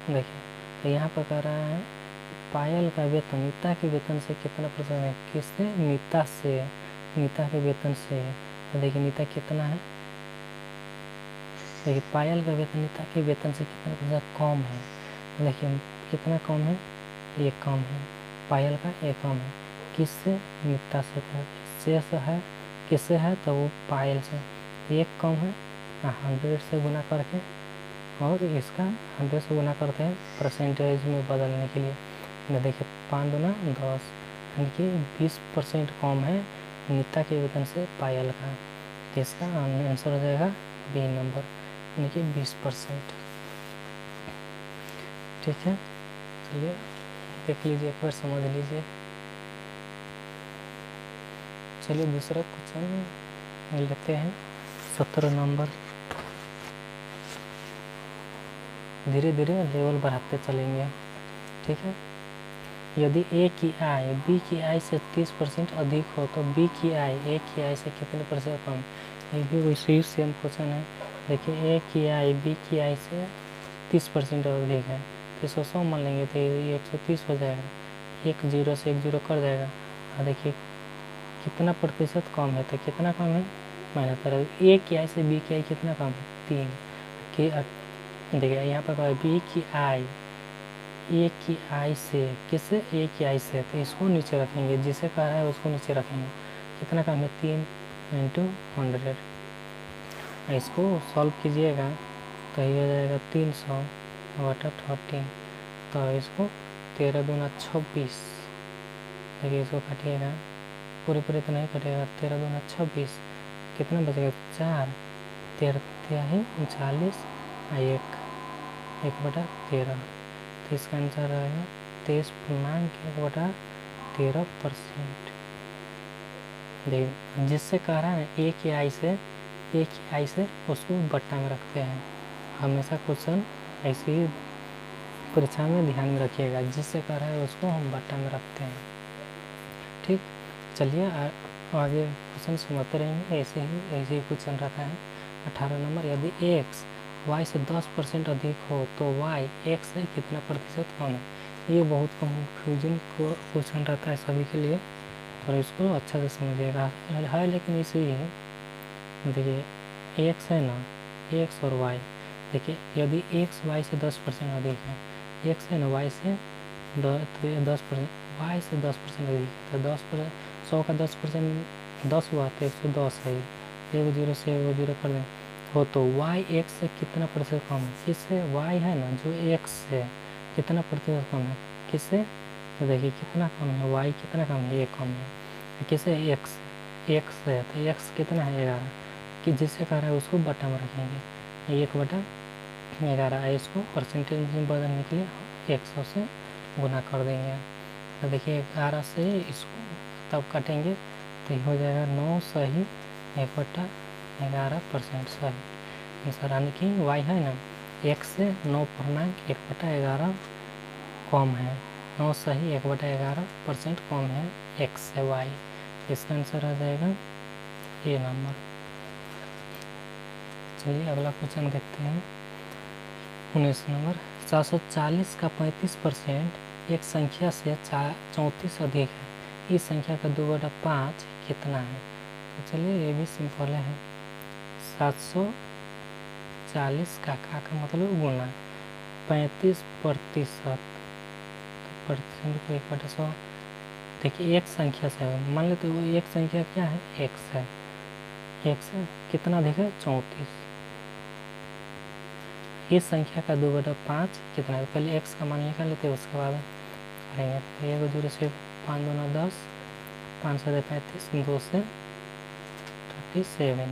देखिए तो यहाँ पर कह रहा है पायल का वेतन नीता के वेतन से कितना परसेंट है, किससे नीता से, नीता के वेतन से। तो देखिए नीता कितना है, देखिए पायल का वेतन नीता के वेतन से कितना परसेंट कम है। देखिए कितना कम है, ये कम है, पायल का ये कम है, किससे नीता से, शेष है किससे है तो वो पायल से। एक कम है 100 से गुना करके, और इसका 100 से गुना करते हैं परसेंटेज में बदलने के लिए। देखिए 5 दूना 10, यानी कि 20% कम है नीता के वेतन से पायल का। तो इसका आंसर हो जाएगा बी नंबर, यानी कि 20%। ठीक है, चलिए देख लीजिए, एक बार समझ लीजिए। चलिए दूसरा क्वेश्चन लेते हैं 17 नंबर। धीरे धीरे लेवल बढ़ाते चलेंगे। ठीक है, यदि ए की आय बी की आय से 30% अधिक हो तो बी की आय ए की आय से कितने परसेंट कम। ये भी वैसे ही सेम क्वेश्चन है। देखिए ए की आय बी की आय से 30% अधिक है, तो इसको 100 मान लेंगे तो ये 130 हो जाएगा। 1 0 से 1 0 कर जाएगा। और देखिए कितना प्रतिशत कम है, तो कितना कम है -13। ए की आय से बी की आय कितना कम है 3 की। देखिए यहाँ पर बी की आय ए की आय से, किससे ए की आय से, तो इसको नीचे रखेंगे, जिसे कह रहा है उसको नीचे रखेंगे। कितना कम है 3 × 100। इसको सॉल्व कीजिएगा तो ये हो जाएगा 300/13। तो इसको 13 दूना 26। देखिए इसको काटिएगा, पूरे तो नहीं कटेगा, 13 दूना 26, कितना बचेगा 4, 13 40 और 1/13। तो इसका आंसर आएगा 23.1/13%। देखिए जिससे कह रहा है ए की आय से उसको बट्टा में रखते हैं। हमेशा क्वेश्चन ऐसे ही परीक्षा में ध्यान में रखिएगा, जिससे कह रहा है उसको हम बट्टा में रखते हैं। ठीक, चलिए आगे क्वेश्चन समझते रहेंगे। ऐसे ही क्वेश्चन रहता है। 18 नंबर, यदि x y से 10% अधिक हो तो y x से कितना प्रतिशत कम है। ये बहुत कंफ्यूजन क्वेश्चन रहता है सभी के लिए, और इसको अच्छा से समझिएगा। है लेकिन इसे ही देखिए x है ना, x और y, देखिए यदि x y से 10% अधिक है, x है ना y से 10%, y से 10% अधिक है, तो 10% 100 का 10% 10 हुआ तो 110 है, 1 0 से 1 0 कर दें हो तो y x से कितना प्रतिशत कम है। किससे? y है ना जो x से कितना प्रतिशत कम है, किससे? तो देखिए कितना कम है, y कितना कम है, ये कम है। किससे? x है, तो x कितना है 11, कि जिससे कह रहा है उसको बटा में रखेंगे, 1/11 है, इसको परसेंटेज में बदलने के लिए 100 से गुना कर देंगे। तो देखिए 11 से इसको तब काटेंगे तो हो जाएगा 9 सही 1/11% सही आंसर, यानी कि y है ना x से 9.1 1/11 कम है, 9 सही 1/11% कम है x से y। इसका आंसर आ जाएगा ये नंबर। चलिए अगला क्वेश्चन देखते हैं 19 नंबर। 440 का 35% एक संख्या से 34 अधिक है, इस संख्या का 2/5 कितना है। तो चलिए ये भी सिंपल है, 740 का मतलब गुना 35%, तो परसेंट को 1/100। देखिए एक संख्या से मान लेते हो, एक संख्या क्या है, x है, x कितना अधिक है 34, इस संख्या का 2/5 कितना है। पहले x का मान निकाल लेते हैं, उसके बाद करेंगे। तो 1 0 से 5 2 10, 5 7 35, 2 से 37,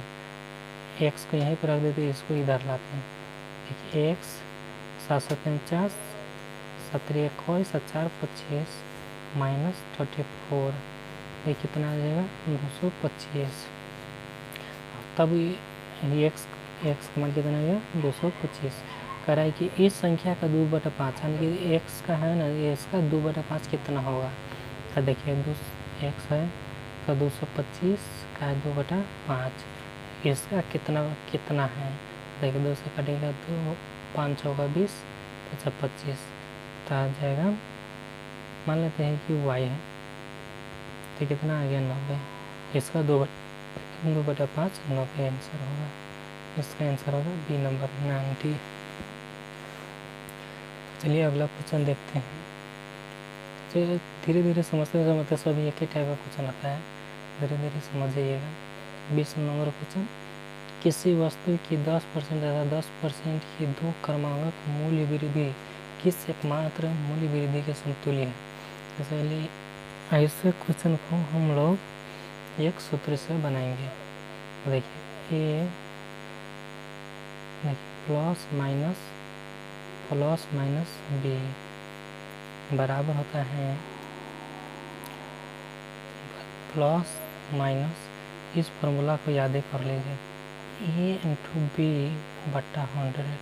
x को यहीं पर रख देते, इसको इधर लाते हैं। देखिए x 749, 7 1 7 25 -34, ये कितना आ जाएगा 225। तब ये x का मान कितना आ गया 225। कह रहा है कि इस संख्या का 2/5, यानी कि x का है ना, इसका 2/5 कितना होगा। तो देखिए x है तो 225 का 2/5, इसका कितना है। देखिए 2 से कटेगा तो 5 6 20, 5 25, तो आ जाएगा, मान लेते हैं कि y है तो कितना आ गया 90, इसका 2/5 90 आंसर होगा। इसका आंसर होगा बी नंबर 90। चलिए अगला क्वेश्चन देखते हैं। तो धीरे धीरे समझते सभी एक ही टाइप का क्वेश्चन आता है, धीरे धीरे समझ जाइएगा। 20 नंबर क्वेश्चन, किसी वस्तु की 10% तथा 10% की 2 क्रमांक मूल्य वृद्धि किस एकमात्र मूल्य वृद्धि के समतुल्य है। इसलिए ऐसे क्वेश्चन को हम लोग एक सूत्र से बनाएंगे। देखिए ये प्लस माइनस बी बराबर होता है प्लस माइनस, इस फॉर्मूला को याद कर लीजिए, ए इंटू बी बट्टा 100,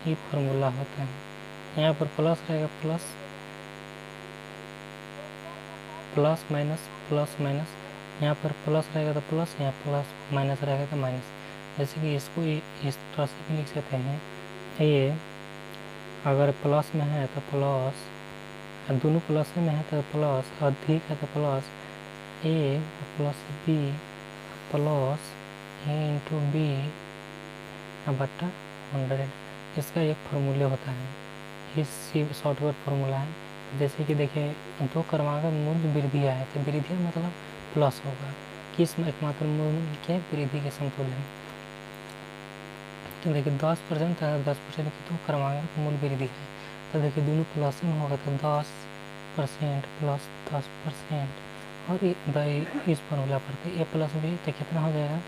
ये फॉर्मूला होता है। यहाँ पर प्लस रहेगा प्लस माइनस, यहाँ पर प्लस रहेगा तो प्लस, यहाँ प्लस माइनस रहेगा तो माइनस। जैसे कि इसको इस तरह से भी लिख सकते हैं, ये अगर प्लस में है तो प्लस, दोनों प्लस में है तो प्लस, अधिक है तो प्लस ए प्लस बी प्लस ए इंटू बी बट्टा 100, इसका एक फार्मूला होता है, इस शॉर्टकट फार्मूला है। जैसे कि देखिए 2 क्रमांक मूल्य वृद्धि है तो वृद्धि मतलब प्लस होगा, किस एकमात्र मूल्य के वृद्धि के समतुल्य है। तो देखिए 10% तथा 10% की 2 क्रमांक मूल्य वृद्धि है, तो देखिए दोनों प्लस में होगा तो 10% प्लस 10%, और इस फॉर्मूला पर ए प्लस बी तो कितना हो जाएगा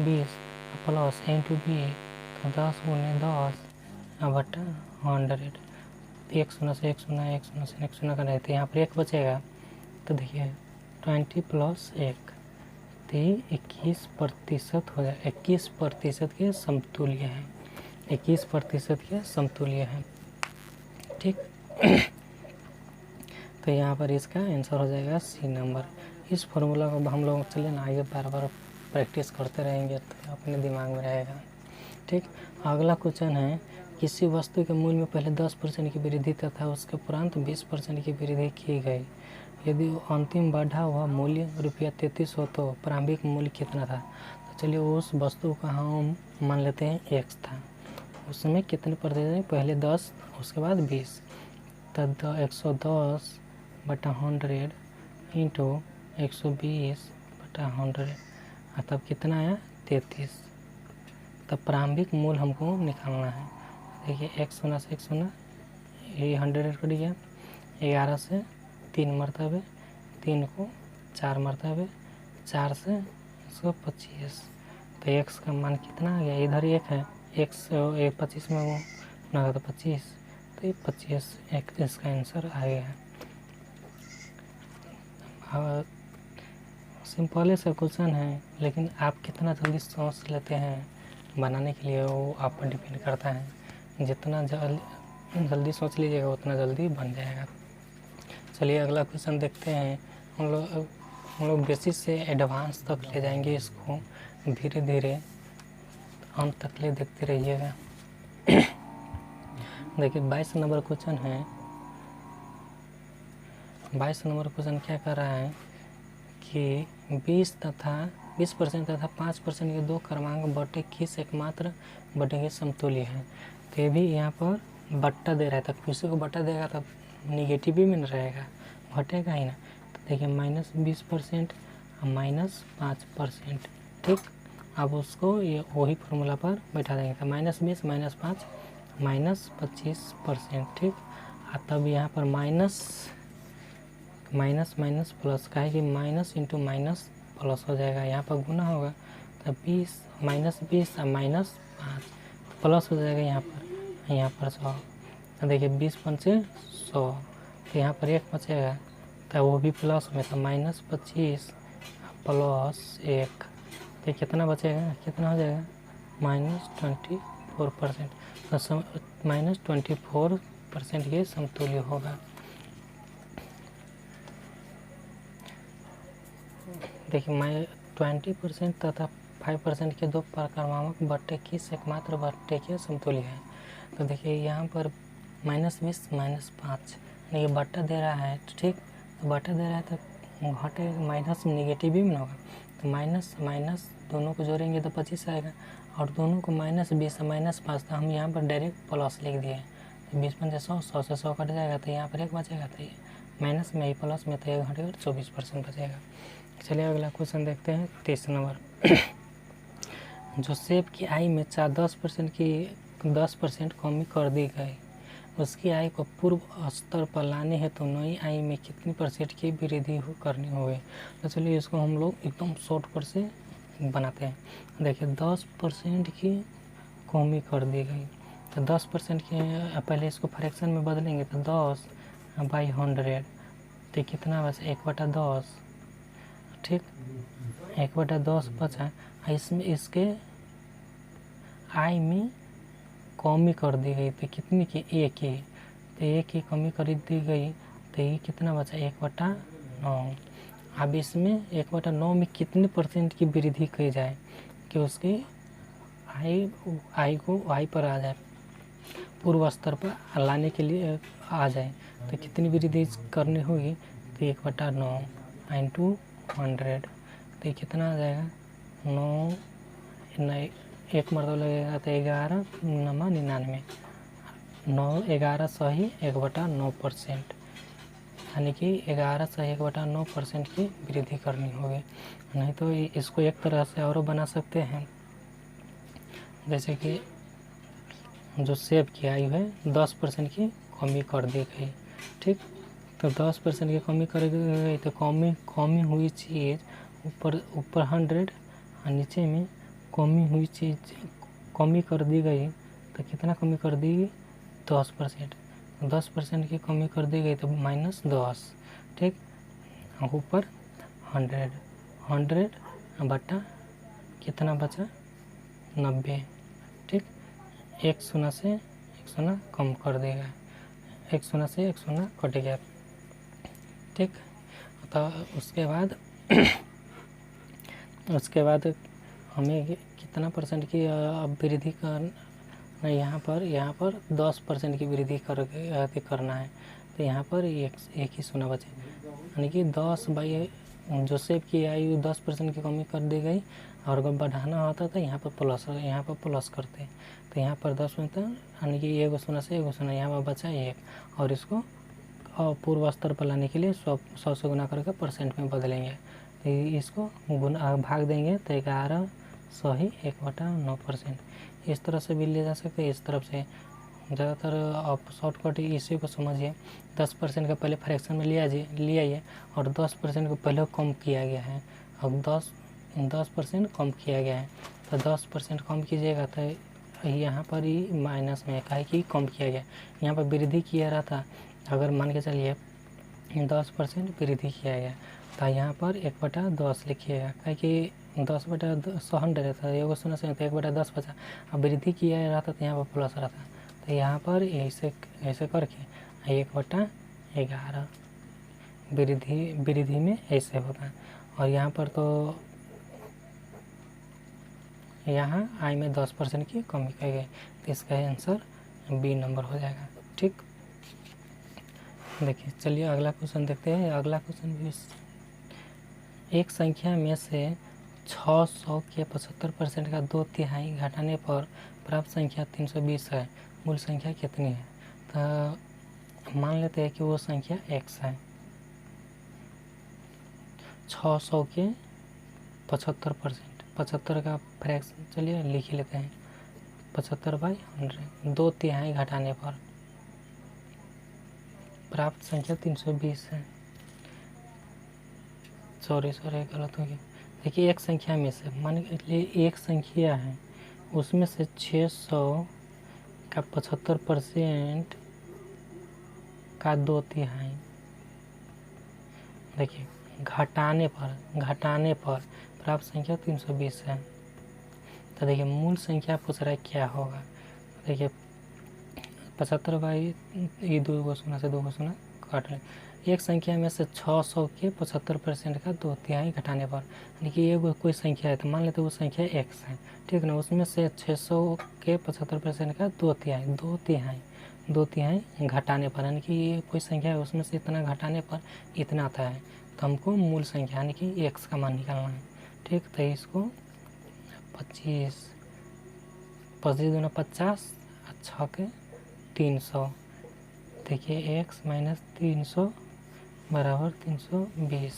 20 प्लस ए इंटू बी तो 10 गुने 10 बट्टा 100, 1 0 से 1 0 1 0 से 1 0 का रहते, यहाँ पर 1 बचेगा तो देखिए 20 प्लस 1 तो 21% हो जाए, 21% के समतुल्य है, 21% के समतुल्य है, ठीक। तो यहाँ पर इसका आंसर हो जाएगा सी नंबर। इस फॉर्मूला को हम लोग चले ना आगे बार बार प्रैक्टिस करते रहेंगे तो अपने दिमाग में रहेगा। ठीक, अगला क्वेश्चन है, किसी वस्तु के मूल्य में पहले 10% की वृद्धि तथा उसके उपरांत 20% की वृद्धि की गई, यदि अंतिम बढ़ा हुआ मूल्य ₹33 हो तो प्रारंभिक मूल्य कितना था। तो चलिए उस वस्तु का हम मान लेते हैं x था, उसमें कितने प्रतिशत, पहले 10 उसके बाद 20, तब 110/100 इंटू 120/100, तब कितना आया 33। तब प्रारंभिक मूल्य हमको निकालना है। देखिए x होना से x होना, ये 100 कट गया, 11 से 3 मरतबे, 3 को 4 मरतबे, 4 से 125, तो x का मान कितना आ गया, इधर 1 है, x 25 में वो ना तो 25, तो ये 25 इसका आंसर आ गया। सिंपल सा क्वेश्चन है, लेकिन आप कितना जल्दी सोच लेते हैं बनाने के लिए वो आप पर डिपेंड करता है। जितना जल्दी सोच लीजिएगा उतना जल्दी बन जाएगा। चलिए अगला क्वेश्चन देखते हैं। हम लोग बेसिस से एडवांस तक ले जाएंगे इसको, धीरे धीरे अंत तक ले देखते रहिएगा। देखिए 22 नंबर क्वेश्चन है। 22 नंबर क्वेश्चन क्या कर रहा है कि 20% तथा 5% के दो क्रमांक बटे किस एकमात्र बटे के समतुल्य है। तो ये भी यहाँ पर बट्टा दे रहा है, तो किसी को बट्टा देगा तब निगेटिव भी में रहेगा, घटेगा ही ना। तो देखिए -20% और -5%। ठीक, अब उसको ये वही फॉर्मूला पर बैठा देंगे, तो -20 -5 -25%। ठीक, तब यहाँ पर माइनस प्लस का है कि माइनस इंटू माइनस प्लस हो जाएगा, यहाँ पर गुना होगा, तो 20 -20 और -5 प्लस हो जाएगा यहाँ पर 100। तो देखिए 20 से 100, तो यहाँ पर 1 बचेगा, तो वो भी प्लस में, तो -25 प्लस 1, तो कितना बचेगा, कितना हो जाएगा -24%। तो -24% के समतुल्य होगा। देखिए 20% तथा 5% के दो क्रमांक बट्टे किस एकमात्र बट्टे के समतुल्य है। तो देखिए यहाँ पर -20 -5, ये बट्टा दे रहा है, ठीक, तो बट्टा दे रहा है तो घटे, माइनस निगेटिव भी ना होगा, तो माइनस माइनस दोनों को जोड़ेंगे तो 25 आएगा, और दोनों को -20 और -5, तो हम यहाँ पर डायरेक्ट प्लस लिख दिए, तो 20 से 100, 100 से 100 कट जाएगा, तो यहाँ पर 1 बचेगा, तो ये माइनस में ही प्लस में, तो 1 घटेगा 24% बचेगा। चलिए अगला क्वेश्चन देखते हैं 23 नंबर। जो सेब की आय में 10% कमी कर दी गई, उसकी आय को पूर्व स्तर पर लाने हेतु नई आय में कितनी % की वृद्धि करनी होगी। तो चलिए इसको हम लोग एकदम शॉर्टकट से बनाते हैं। देखिए 10% की कमी कर दी गई, तो 10% के पहले इसको फ्रैक्शन में बदलेंगे, तो 10/100, तो कितना बचा 1/10। ठीक, 1/10 बचा, इसमें इसके आय में कमी कर दी गई, तो कितनी की 1 की, तो 1 की कमी कर दी गई, तो ये कितना बचा 1/9। अब इसमें 1/9 में कितने % की वृद्धि की जाए कि उसकी आय पर आ जाए, पूर्व स्तर पर लाने के लिए आ जाए, तो कितनी वृद्धि करनी होगी, तो 1/9 इंटू 100, तो कितना आ जाएगा 9, 1 मरतबा लगेगा, तो 11 9 99, 9 11 सही 1/9%, यानी कि 11 सही 1/9% की वृद्धि करनी होगी। नहीं तो इसको एक तरह से और बना सकते हैं, जैसे कि जो सेब की आयु है 10% की कमी कर दी गई। ठीक, तो 10% की कमी कर गई, तो कमी हुई चीज़ ऊपर 100 और नीचे में कमी हुई चीज़ कमी कर दी गई, तो कितना कमी कर दी गई 10%, 10% की कमी कर दी गई, तो -10। ठीक, ऊपर 100 बटा कितना बचा 90। ठीक, 1 शून्य से 1 शून्य कम कर देगा, 1 शून्य से 1 शून्य कट गया। ठीक, तो उसके बाद उसके बाद हमें कितना परसेंट की अब वृद्धि करना, यहाँ पर 10% की वृद्धि करना है। तो यहाँ पर एक ही शून्य बचे, यानी कि 10 जोसेफ की आयु 10% की कमी कर दी गई। और अगर बढ़ाना होता तो यहाँ पर प्लस करते। तो यहाँ पर 10 में था, यानी कि एक शून्य से एक शून्य, यहाँ पर बचा 1। और इसको पूर्व स्तर पर लाने के लिए 100 से गुना करके परसेंट में बदलेंगे। तो इसको भाग देंगे तो 1100 ही 1/9%। इस तरह से भी ले जा सकते हैं। इस तरफ से ज़्यादातर आप शॉर्टकट इसी को समझिए। 10% का पहले फ्रैक्शन में लिया ये, और 10% को पहले कम किया गया है। अब 10% कम किया गया है, तो 10% कम कीजिएगा तो यहाँ पर ही माइनस में काहे कि कम किया गया। यहाँ पर वृद्धि किया रहा था, अगर मान के चलिए 10% वृद्धि किया गया, तो यहाँ पर 1/10 लिखिएगा, काहे कि 10/100 रहता है, 1 शून्य से 1/10 बचा। अब वृद्धि किया रहता तो यहाँ पर प्लस रहता। तो यहाँ पर ऐसे करके 1/11 वृद्धि में ऐसे होता है। और यहाँ पर तो यहाँ आई में 10% की कमी की गई, तो इसका आंसर बी नंबर हो जाएगा। ठीक, देखिए चलिए अगला क्वेश्चन देखते हैं। अगला क्वेश्चन भी, एक संख्या में से 600 के 75% का 2/3 घटाने पर प्राप्त संख्या 320 है। मूल संख्या कितनी है? तो मान लेते हैं कि वो संख्या x है। 600 के 75%, 75 का फ्रैक्शन चलिए लिख ही लेते हैं, 75/100, 2/3 घटाने पर प्राप्त संख्या 320 है। सॉरी गलत हो गया। देखिए एक संख्या में से, मान लीजिए एक संख्या है, उसमें से 600 का 75% का 2/3, देखिए घटाने पर प्राप्त संख्या 320 है। तो देखिए मूल संख्या पूछ रहा है क्या होगा। देखिए 75 ये 2 शून्य से 2 शून्य काट लें। एक संख्या में से 600 के 75% का 2/3 घटाने पर, यानी कि ये कोई संख्या है, तो मान लेते वो संख्या x है, ठीक ना। उसमें से 600 के 75% का 2/3 घटाने पर, यानी कि ये कोई संख्या है, उसमें से इतना घटाने पर इतना आता है। तो हमको मूल संख्या यानी कि x का मान निकालना है। ठीक, तो इसको 25 दूना 50, 6 के 300। देखिए x माइनस 300 बराबर 320।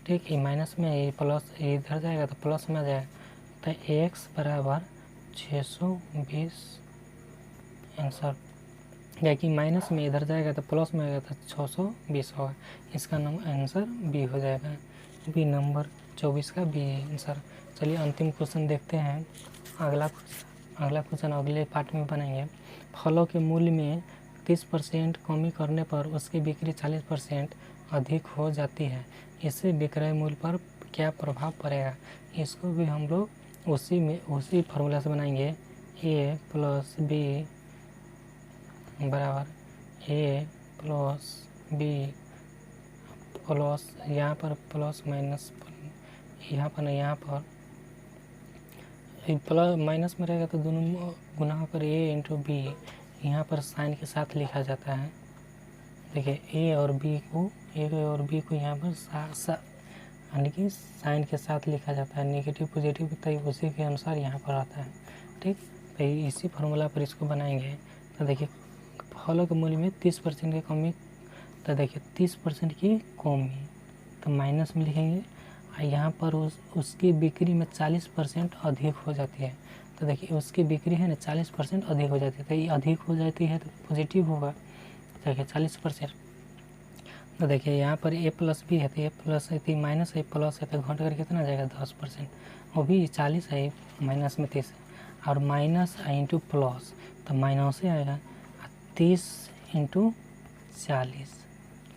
ठीक, ये माइनस में ये प्लस इधर जाएगा तो प्लस में आ जाएगा, तो x बराबर 620 आंसर। या कि माइनस में इधर जाएगा तो प्लस में आएगा तो 620 होगा। इसका आंसर बी हो जाएगा। बी नंबर 24 का बी आंसर। चलिए अंतिम क्वेश्चन देखते हैं। अगला क्वेश्चन अगले पार्ट में बनाएंगे। फलों के मूल्य में 30% कमी करने पर उसकी बिक्री 40% अधिक हो जाती है। इससे विक्रय मूल्य पर क्या प्रभाव पड़ेगा? इसको भी हम लोग उसी फार्मूला से बनाएंगे। a + b बराबर a + b प्लस, यहाँ पर प्लस माइनस, यहाँ पर प्लस माइनस में रहेगा तो दोनों गुना होकर a × b, यहाँ पर साइन के साथ लिखा जाता है। देखिए a और b को यहाँ पर यानी कि साइन के साथ लिखा जाता है। नेगेटिव पॉजिटिव तो उसी के अनुसार यहाँ पर आता है। ठीक, तो इसी फार्मूला पर इसको बनाएंगे। तो देखिए फलों के मूल्य में 30% की कमी, तो देखिए 30% की कमी तो माइनस में लिखेंगे। यहाँ पर उसकी बिक्री में 40% अधिक हो जाती है। तो देखिए उसकी बिक्री है ना 40% अधिक हो जाती है, तो ये अधिक हो जाती है तो पॉजिटिव होगा। देखिए 40%, तो देखिए यहाँ पर a + b है, तो a प्लस है तो माइनस है, प्लस है तो घट कर कितना आ जाएगा 10%। वो भी 40 है, माइनस में 30 है, और माइनस इंटू प्लस तो माइनस ही आएगा 30 × 40।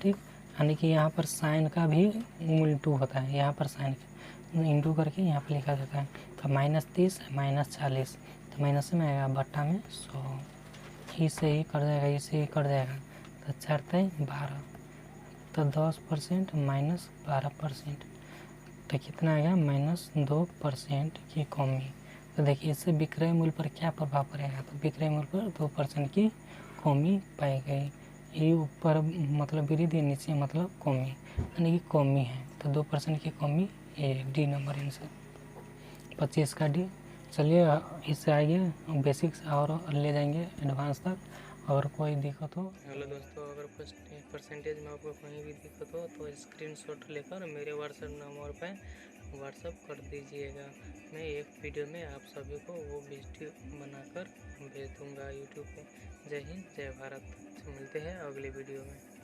ठीक, यानी कि यहाँ पर साइन का भी उल्टू होता है, यहाँ पर साइन इंटू करके यहाँ पर लिखा जाता है। तो -30 -40 तो माइनस में आएगा, बट्टा में 100, इसे ही कट जाएगा, इसे ही कट जाएगा, तो 4 × 12 तो 10% -12%। तो कितना आएगा -2% की कमी। तो देखिए इससे विक्रय मूल्य पर क्या प्रभाव पड़ेगा, तो विक्रय मूल्य पर 2% की कमी पाई गई। ये ऊपर मतलब वृद्धि, नीचे मतलब कमी, यानी कि कमी है, तो 2% की कमी, ये डी नंबर आंसर 25 का डी। चलिए इससे आगे बेसिक्स और ले जाएंगे एडवांस तक, अगर कोई दिक्कत हो। हेलो दोस्तों, अगर परसेंटेज में आपको कहीं भी दिक्कत हो तो स्क्रीनशॉट लेकर मेरे व्हाट्सएप नंबर पर व्हाट्सएप कर दीजिएगा। मैं एक वीडियो में आप सभी को वो वीडियो बनाकर भेज दूँगा यूट्यूब पे। जय हिंद, जय भारत। मिलते हैं अगली वीडियो में।